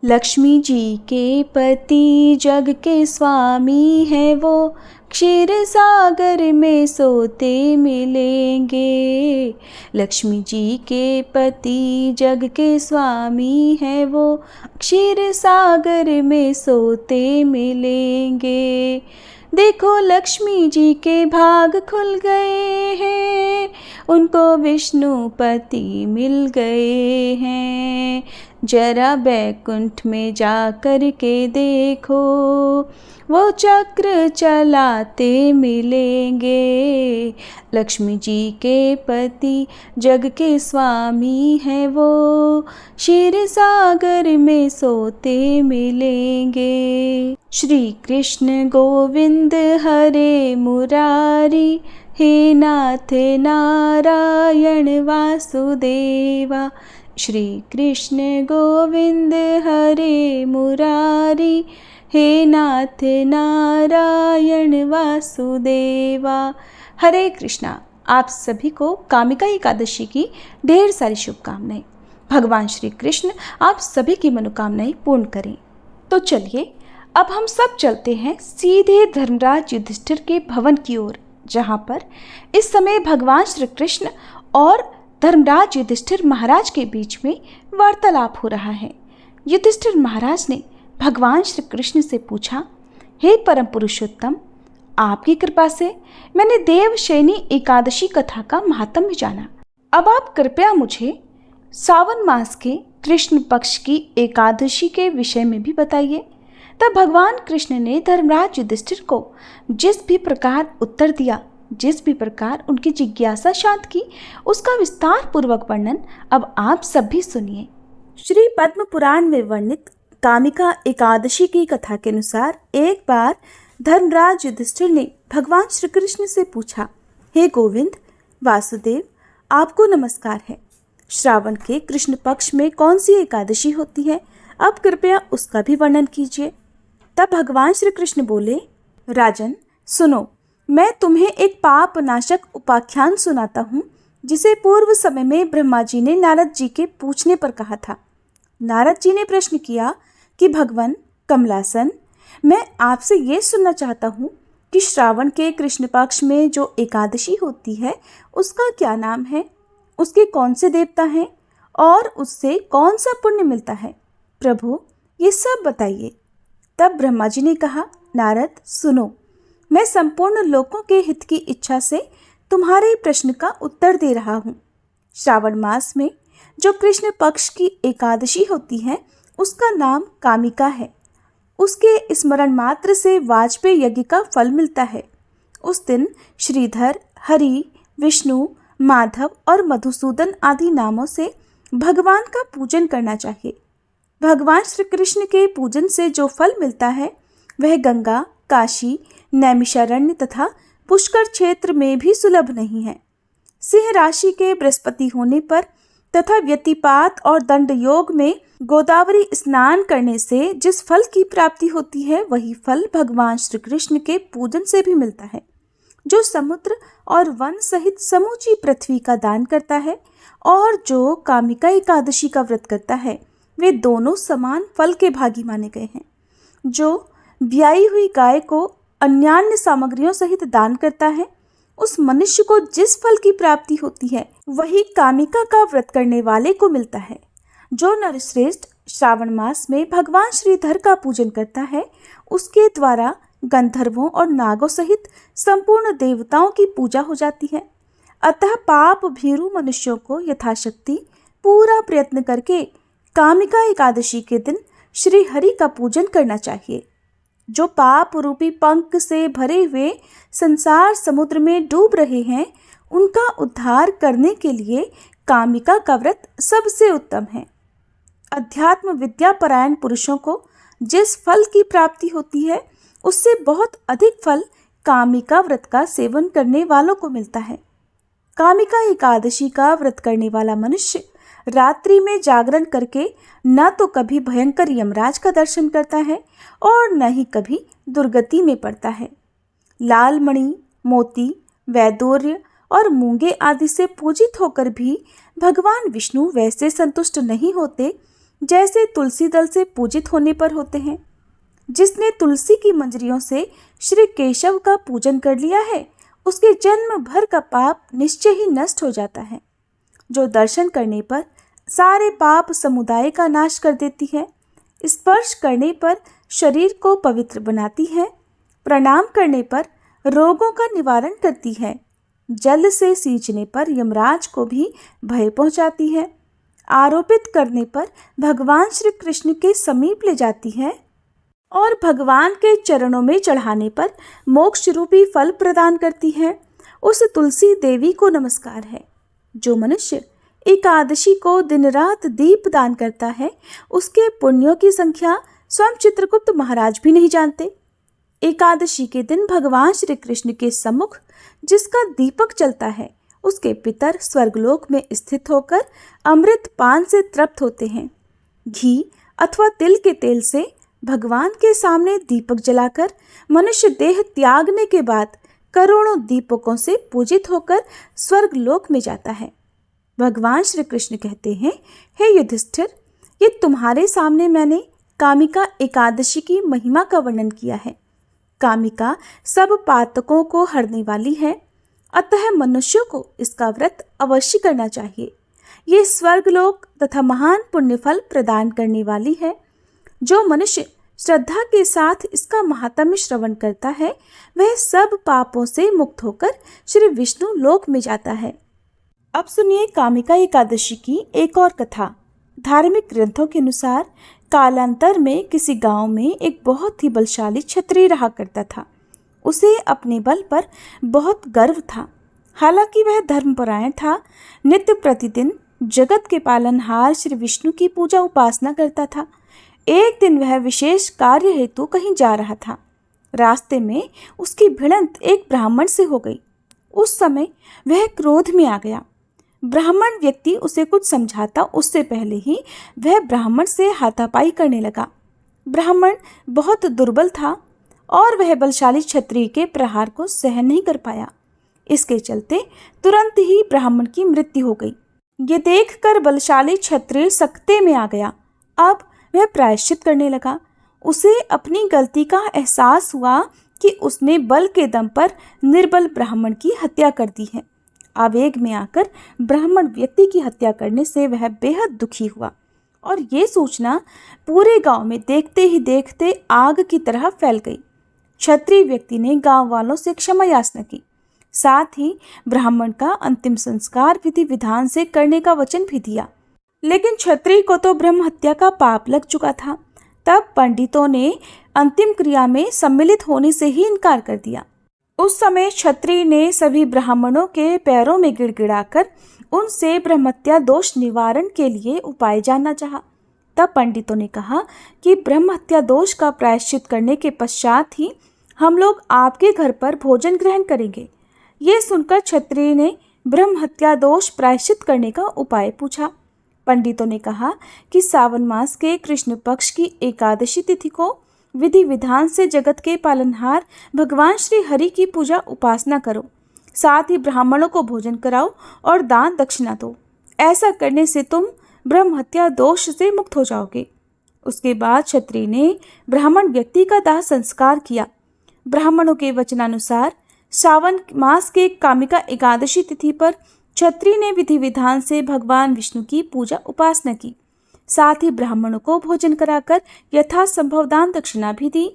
लक्ष्मी जी के पति जग के स्वामी है वो, क्षीर सागर में सोते मिलेंगे। लक्ष्मी जी के पति जग के स्वामी है वो, क्षीर सागर में सोते मिलेंगे। देखो लक्ष्मी जी के भाग खुल गए हैं, उनको विष्णुपति मिल गए हैं। जरा बैकुंठ में जा कर के देखो, वो चक्र चलाते मिलेंगे। लक्ष्मी जी के पति जग के स्वामी हैं वो, क्षीर सागर में सोते मिलेंगे। श्री कृष्ण गोविंद हरे मुरारी, हे नाथ नारायण वासुदेवा। श्री कृष्ण गोविंद हरे मुरारी, हे नाथ नारायण वासुदेवा। हरे कृष्णा। आप सभी को कामिका एकादशी की ढेर सारी शुभकामनाएं। भगवान श्री कृष्ण आप सभी की मनोकामनाएं पूर्ण करें। तो चलिए अब हम सब चलते हैं सीधे धर्मराज युधिष्ठिर के भवन की ओर, जहाँ पर इस समय भगवान श्री कृष्ण और धर्मराज युधिष्ठिर महाराज के बीच में वार्तालाप हो रहा है। युधिष्ठिर महाराज ने भगवान श्री कृष्ण से पूछा, हे परम पुरुषोत्तम, आपकी कृपा से मैंने देवशयनी एकादशी कथा का महात्म्य जाना। अब आप कृपया मुझे सावन मास के कृष्ण पक्ष की एकादशी के विषय में भी बताइए। तब भगवान कृष्ण ने धर्मराज युधिष्ठिर को जिस भी प्रकार उत्तर दिया, जिस भी प्रकार उनकी जिज्ञासा शांत की, उसका विस्तार पूर्वक वर्णन अब आप सब भी सुनिए। श्री पद्म पुराण में वर्णित कामिका एकादशी की कथा के अनुसार एक बार धर्मराज युधिष्ठिर ने भगवान श्री कृष्ण से पूछा, हे गोविंद वासुदेव, आपको नमस्कार है। श्रावण के कृष्ण पक्ष में कौन सी एकादशी होती है, आप कृपया उसका भी वर्णन कीजिए। तब भगवान श्री कृष्ण बोले, राजन सुनो, मैं तुम्हें एक पाप नाशक उपाख्यान सुनाता हूँ, जिसे पूर्व समय में ब्रह्मा जी ने नारद जी के पूछने पर कहा था। नारद जी ने प्रश्न किया कि भगवान कमलासन, मैं आपसे ये सुनना चाहता हूँ कि श्रावण के कृष्ण पक्ष में जो एकादशी होती है उसका क्या नाम है, उसके कौन से देवता हैं और उससे कौन सा पुण्य मिलता है। प्रभु ये सब बताइए। तब ब्रह्मा जी ने कहा, नारद सुनो, मैं संपूर्ण लोकों के हित की इच्छा से तुम्हारे प्रश्न का उत्तर दे रहा हूँ। श्रावण मास में जो कृष्ण पक्ष की एकादशी होती है उसका नाम कामिका है। उसके स्मरण मात्र से वाजपेय यज्ञ का फल मिलता है। उस दिन श्रीधर, हरि, विष्णु, माधव और मधुसूदन आदि नामों से भगवान का पूजन करना चाहिए। भगवान श्री कृष्ण के पूजन से जो फल मिलता है वह गंगा, काशी, नैमिषारण्य तथा पुष्कर क्षेत्र में भी सुलभ नहीं है। सिंह राशि के बृहस्पति होने पर तथा व्यतिपात और दंड योग में गोदावरी स्नान करने से जिस फल की प्राप्ति होती है वही फल भगवान श्री कृष्ण के पूजन से भी मिलता है। जो समुद्र और वन सहित समूची पृथ्वी का दान करता है और जो कामिका एकादशी का व्रत करता है वे दोनों समान फल के भागी माने गए हैं। जो ब्याई हुई गाय को अन्यान्य सामग्रियों सहित दान करता है उस मनुष्य को जिस फल की प्राप्ति होती है वही कामिका का व्रत करने वाले को मिलता है। जो नरश्रेष्ठ श्रावण मास में भगवान श्रीधर का पूजन करता है उसके द्वारा गंधर्वों और नागों सहित संपूर्ण देवताओं की पूजा हो जाती है। अतः पाप भीरु मनुष्यों को यथाशक्ति पूरा प्रयत्न करके कामिका एकादशी के दिन श्री हरि का पूजन करना चाहिए। जो पाप रूपी पंख से भरे हुए संसार समुद्र में डूब रहे हैं उनका उद्धार करने के लिए कामिका का व्रत सबसे उत्तम है। अध्यात्म विद्या परायण पुरुषों को जिस फल की प्राप्ति होती है उससे बहुत अधिक फल कामिका व्रत का सेवन करने वालों को मिलता है। कामिका एकादशी का व्रत करने वाला मनुष्य रात्रि में जागरण करके न तो कभी भयंकर यमराज का दर्शन करता है और न ही कभी दुर्गति में पड़ता है। लाल मणि, मोती, वैदूर्य और मूंगे आदि से पूजित होकर भी भगवान विष्णु वैसे संतुष्ट नहीं होते जैसे तुलसी दल से पूजित होने पर होते हैं। जिसने तुलसी की मंजरियों से श्री केशव का पूजन कर लिया है, उसके जन्म भर का पाप निश्चय ही नष्ट हो जाता है। जो दर्शन करने पर सारे पाप समुदाय का नाश कर देती है, स्पर्श करने पर शरीर को पवित्र बनाती है, प्रणाम करने पर रोगों का निवारण करती है, जल से सींचने पर यमराज को भी भय पहुंचाती है, आरोपित करने पर भगवान श्री कृष्ण के समीप ले जाती है और भगवान के चरणों में चढ़ाने पर मोक्ष रूपी फल प्रदान करती है, उस तुलसी देवी को नमस्कार है। जो मनुष्य एकादशी को दिन रात दीप दान करता है, उसके पुण्यों की संख्या स्वयं चित्रगुप्त महाराज भी नहीं जानते। एकादशी के दिन भगवान श्री कृष्ण के सम्मुख जिसका दीपक चलता है, उसके पितर स्वर्गलोक में स्थित होकर अमृत पान से तृप्त होते हैं। घी अथवा तिल के तेल से भगवान के सामने दीपक जलाकर मनुष्य देह त्यागने के बाद करोड़ों दीपकों से पूजित होकर स्वर्गलोक में जाता है। भगवान श्री कृष्ण कहते हैं, हे युधिष्ठिर, ये तुम्हारे सामने मैंने कामिका एकादशी की महिमा का वर्णन किया है। कामिका सब पातकों को हरने वाली है, अतः मनुष्यों को इसका व्रत अवश्य करना चाहिए। ये स्वर्गलोक तथा महान पुण्य फल प्रदान करने वाली है। जो मनुष्य श्रद्धा के साथ इसका महात्म्य श्रवण करता है, वह सब पापों से मुक्त होकर श्री विष्णु लोक में जाता है। अब सुनिए कामिका एकादशी की एक और कथा। धार्मिक ग्रंथों के अनुसार कालांतर में किसी गांव में एक बहुत ही बलशाली क्षत्रिय रहा करता था। उसे अपने बल पर बहुत गर्व था। हालांकि वह धर्मपरायण था, नित्य प्रतिदिन जगत के पालनहार श्री विष्णु की पूजा उपासना करता था। एक दिन वह विशेष कार्य हेतु कहीं जा रहा था। रास्ते में उसकी भिड़ंत एक ब्राह्मण से हो गई। उस समय वह क्रोध में आ गया। ब्राह्मण व्यक्ति उसे कुछ समझाता उससे पहले ही वह ब्राह्मण से हाथापाई करने लगा। ब्राह्मण बहुत दुर्बल था और वह बलशाली क्षत्रिय के प्रहार को सहन नहीं कर पाया। इसके चलते तुरंत ही ब्राह्मण की मृत्यु हो गई। ये देखकर बलशाली क्षत्रिय सकते में आ गया। अब वह प्रायश्चित करने लगा। उसे अपनी गलती का एहसास हुआ कि उसने बल के दम पर निर्बल ब्राह्मण की हत्या कर दी है। आवेग में आकर ब्राह्मण व्यक्ति की हत्या करने से वह बेहद दुखी हुआ और ये सूचना पूरे गांव में देखते ही देखते आग की तरह फैल गई। क्षत्रिय व्यक्ति ने गांव वालों से क्षमा याचना की, साथ ही ब्राह्मण का अंतिम संस्कार विधि विधान से करने का वचन भी दिया। लेकिन क्षत्रिय को तो ब्रह्म हत्या का पाप लग चुका था। तब पंडितों ने अंतिम क्रिया में सम्मिलित होने से ही इनकार कर दिया। उस समय क्षत्रिय ने सभी ब्राह्मणों के पैरों में गिड़गिड़ाकर उनसे ब्रह्महत्या दोष निवारण के लिए उपाय जानना चाहा। तब पंडितों ने कहा कि ब्रह्महत्या दोष का प्रायश्चित करने के पश्चात ही हम लोग आपके घर पर भोजन ग्रहण करेंगे। ये सुनकर क्षत्रिय ने ब्रह्महत्या दोष प्रायश्चित करने का उपाय पूछा। पंडितों ने कहा कि सावन मास के कृष्ण पक्ष की एकादशी तिथि को विधि विधान से जगत के पालनहार भगवान श्री हरि की पूजा उपासना करो, साथ ही ब्राह्मणों को भोजन कराओ और दान दक्षिणा दो। ऐसा करने से तुम ब्रह्महत्या दोष से मुक्त हो जाओगे। उसके बाद क्षत्रिय ने ब्राह्मण व्यक्ति का दाह संस्कार किया। ब्राह्मणों के वचनानुसार सावन मास के कामिका एकादशी तिथि पर क्षत्रिय ने विधि विधान से भगवान विष्णु की पूजा उपासना की, साथ ही ब्राह्मणों को भोजन कराकर यथासंभव दान दक्षिणा भी दी।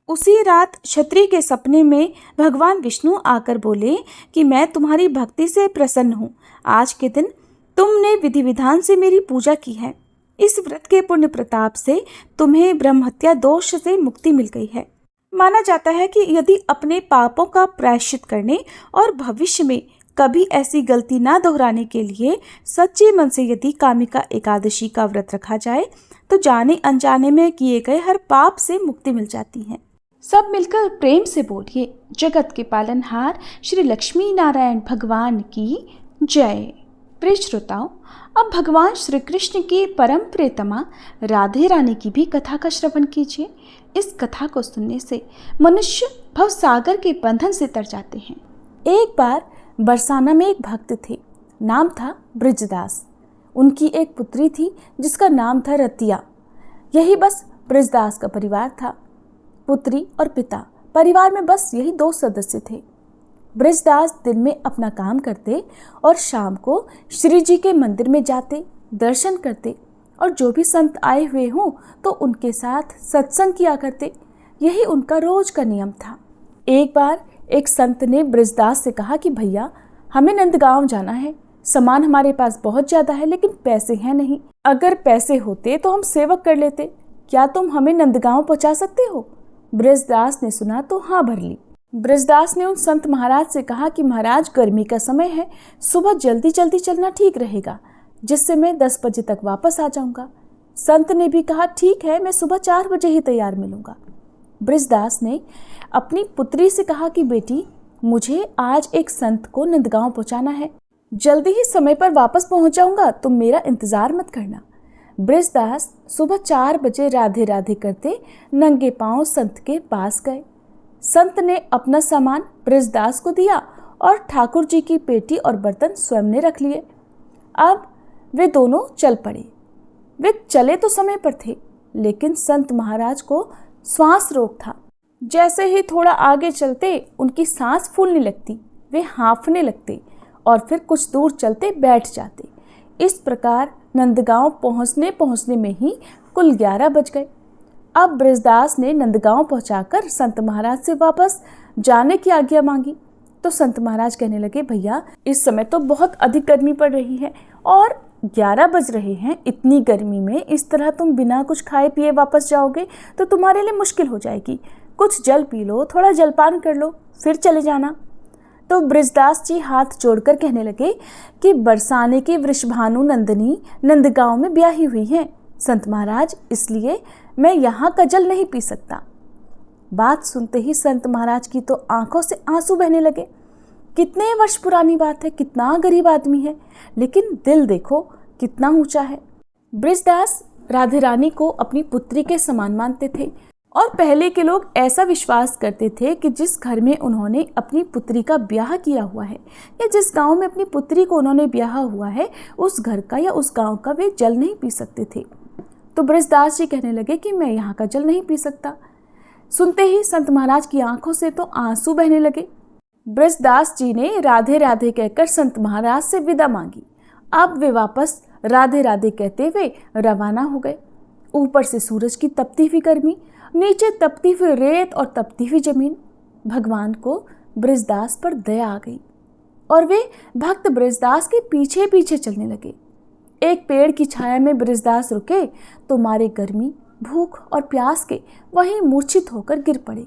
उसी रात क्षत्रिय के सपने में भगवान विष्णु आकर बोले कि मैं तुम्हारी भक्ति से प्रसन्न हूँ। आज के दिन तुमने विधि विधान से मेरी पूजा की है। इस व्रत के पुण्य प्रताप से तुम्हें ब्रह्महत्या दोष से मुक्ति मिल गई है। माना जाता है कि यदि अपने पापों का प्रायश्चित करने और भविष्य में कभी ऐसी गलती ना दोहराने के लिए सच्चे मन से यदि कामिका एकादशी का व्रत रखा जाए तो जाने अनजाने में किए गए हर पाप से मुक्ति मिल जाती है। सब मिलकर प्रेम से बोलिए, जगत के पालनहार श्री लक्ष्मी नारायण भगवान की जय। प्रिय श्रोताओं, अब भगवान श्री कृष्ण की परम प्रियतमा राधे रानी की भी कथा का श्रवण कीजिए। इस कथा को सुनने से मनुष्य भवसागर के बंधन से तर जाते हैं। एक बार बरसाना में एक भक्त थे, नाम था ब्रजदास। उनकी एक पुत्री थी जिसका नाम था रतिया। यही बस ब्रजदास का परिवार था। पुत्री और पिता, परिवार में बस यही 2 सदस्य थे। ब्रजदास दिन में अपना काम करते और शाम को श्री जी के मंदिर में जाते, दर्शन करते और जो भी संत आए हुए हों तो उनके साथ सत्संग किया करते। यही उनका रोज का नियम था। एक बार एक संत ने ब्रजदास से कहा कि भैया, हमें नंदगांव जाना है। सामान हमारे पास बहुत ज़्यादा है लेकिन पैसे हैं नहीं। अगर पैसे होते तो हम सेवक कर लेते। क्या तुम हमें नंदगांव पहुंचा सकते हो? ब्रजदास ने सुना तो हाँ भर ली। ब्रजदास ने उन संत महाराज से कहा कि महाराज, गर्मी का समय है, सुबह जल्दी जल्दी चलना ठीक रहेगा, जिससे मैं 10 बजे तक वापस आ जाऊंगा। संत ने भी कहा ठीक है, मैं सुबह 4 बजे ही तैयार मिलूंगा। ब्रजदास ने अपनी पुत्री से कहा कि बेटी, मुझे आज एक संत को नंदगांव पहुंचाना है, जल्दी ही समय पर वापस पहुंच जाऊंगा, तुम मेरा इंतजार मत करना। ब्रजदास सुबह 4 बजे राधे राधे करते नंगे पांव संत के पास गए। संत ने अपना सामान ब्रजदास को दिया और ठाकुर जी की पेटी और बर्तन स्वयं ने रख लिए। अब वे दोनों चल पड़े। वे चले तो समय पर थे, लेकिन संत महाराज को श्वास रोग था। जैसे ही थोड़ा आगे चलते उनकी सांस फूलने लगती, वे हाँफने लगते और फिर कुछ दूर चलते बैठ जाते। इस प्रकार नंदगांव पहुंचने में ही कुल 11 बज गए। अब ब्रजदास ने नंदगांव पहुंचाकर संत महाराज से वापस जाने की आज्ञा मांगी तो संत महाराज कहने लगे, भैया, इस समय तो बहुत अधिक गर्मी पड़ रही है और 11 बज रहे हैं। इतनी गर्मी में इस तरह तुम बिना कुछ खाए पिए वापस जाओगे तो तुम्हारे लिए मुश्किल हो जाएगी। कुछ जल पी लो, थोड़ा जलपान कर लो, फिर चले जाना। तो ब्रजदास जी हाथ जोड़कर कहने लगे कि बरसाने की वृषभानु नंदिनी नंदगांव में ब्याही हुई है संत महाराज, इसलिए मैं यहाँ का जल नहीं पी सकता। बात सुनते ही संत महाराज की तो आंखों से आंसू बहने लगे। कितने वर्ष पुरानी बात है, कितना गरीब आदमी है, लेकिन दिल देखो कितना ऊंचा है। ब्रजदास राधे रानी को अपनी पुत्री के समान मानते थे और पहले के लोग ऐसा विश्वास करते थे कि जिस घर में उन्होंने अपनी पुत्री का ब्याह किया हुआ है या जिस गांव में अपनी पुत्री को उन्होंने ब्याह हुआ है, उस घर का या उस गांव का वे जल नहीं पी सकते थे। तो ब्रजदास जी कहने लगे कि मैं यहाँ का जल नहीं पी सकता। सुनते ही संत महाराज की आंखों से तो आंसू बहने लगे। ब्रजदास जी ने राधे राधे कहकर संत महाराज से विदा मांगी। अब वे वापस राधे राधे कहते हुए रवाना हो गए। ऊपर से सूरज की तपती हुई गर्मी, नीचे तपती हुई रेत और तपती हुई जमीन। भगवान को ब्रजदास पर दया आ गई और वे भक्त ब्रजदास के पीछे पीछे चलने लगे। एक पेड़ की छाया में ब्रजदास रुके तो मारे गर्मी, भूख और प्यास के वहीं मूर्छित होकर गिर पड़े।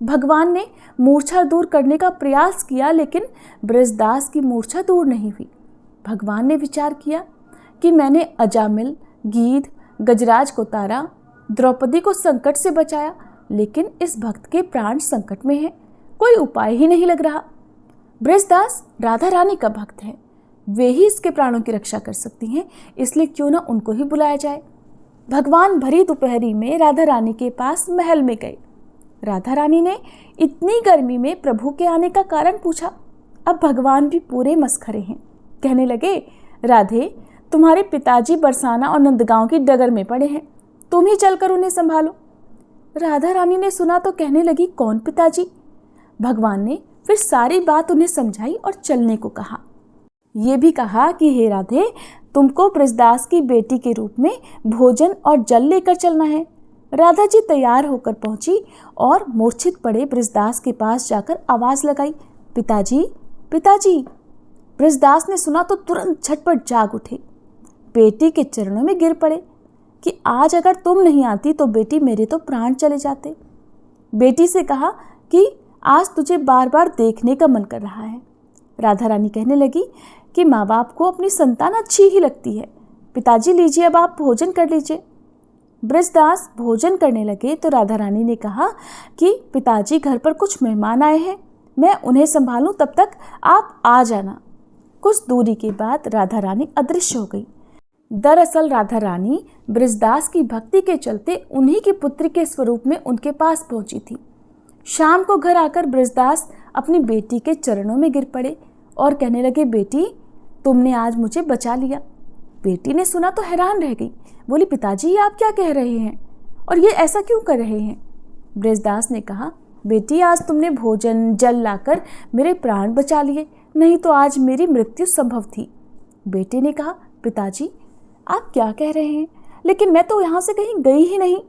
भगवान ने मूर्छा दूर करने का प्रयास किया, लेकिन ब्रजदास की मूर्छा दूर नहीं हुई। भगवान ने विचार किया कि मैंने अजामिल, गीध, गजराज को तारा, द्रौपदी को संकट से बचाया, लेकिन इस भक्त के प्राण संकट में हैं, कोई उपाय ही नहीं लग रहा। ब्रजदास राधा रानी का भक्त है, वे ही इसके प्राणों की रक्षा कर सकती हैं, इसलिए क्यों ना उनको ही बुलाया जाए। भगवान भरी दोपहरी में राधा रानी के पास महल में गए। राधा रानी ने इतनी गर्मी में प्रभु के आने का कारण पूछा। अब भगवान भी पूरे मस्खरे हैं। कहने लगे, राधे, तुम्हारे पिताजी बरसाना और नंदगांव की डगर में पड़े हैं, तुम ही चलकर उन्हें संभालो। राधा रानी ने सुना तो कहने लगी, कौन पिताजी? भगवान ने फिर सारी बात उन्हें समझाई और चलने को कहा। ये भी कहा कि हे राधे, तुमको ब्रजदास की बेटी के रूप में भोजन और जल लेकर चलना है। राधा जी तैयार होकर पहुंची और मूर्छित पड़े ब्रजदास के पास जाकर आवाज लगाई, पिताजी, पिताजी। ब्रजदास ने सुना तो तुरंत झटपट जाग उठे, बेटी के चरणों में गिर पड़े कि आज अगर तुम नहीं आती तो बेटी, मेरे तो प्राण चले जाते। बेटी से कहा कि आज तुझे बार बार देखने का मन कर रहा है। राधा रानी कहने लगी कि माँ बाप को अपनी संतान अच्छी ही लगती है। पिताजी, लीजिए, अब आप भोजन कर लीजिए। ब्रजदास भोजन करने लगे तो राधा रानी ने कहा कि पिताजी, घर पर कुछ मेहमान आए हैं, मैं उन्हें संभालूं, तब तक आप आ जाना। कुछ दूरी के बाद राधा रानी अदृश्य हो गई। दरअसल राधा रानी ब्रजदास की भक्ति के चलते उन्हीं की पुत्री के स्वरूप में उनके पास पहुंची थी। शाम को घर आकर ब्रजदास अपनी बेटी के चरणों में गिर पड़े और कहने लगे, बेटी, तुमने आज मुझे बचा लिया। बेटी ने सुना तो हैरान रह गई, बोली पिताजी ये आप क्या कह रहे हैं और ये ऐसा क्यों कर रहे हैं। बृजदास ने कहा, बेटी आज तुमने भोजन जल लाकर मेरे प्राण बचा लिए, नहीं तो आज मेरी मृत्यु संभव थी। बेटे ने कहा, पिताजी आप क्या कह रहे हैं, लेकिन मैं तो यहाँ से कहीं गई ही नहीं।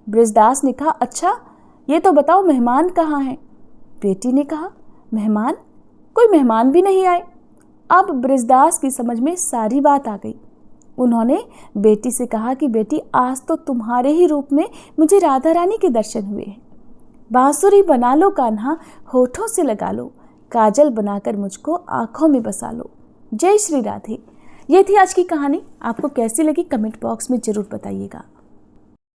बृजदास ने कहा, अच्छा ये तो बताओ मेहमान कहाँ हैं। बेटी ने कहा, मेहमान? कोई मेहमान भी नहीं आए। अब बृजदास की समझ में सारी बात आ गई। उन्होंने बेटी से कहा कि बेटी आज तो तुम्हारे ही रूप में मुझे राधा रानी के दर्शन हुए हैं। बांसुरी बना लो कान्हा, होठों से लगा लो, काजल बनाकर मुझको आँखों में बसा लो। जय श्री राधे। ये थी आज की कहानी। आपको कैसी लगी कमेंट बॉक्स में ज़रूर बताइएगा।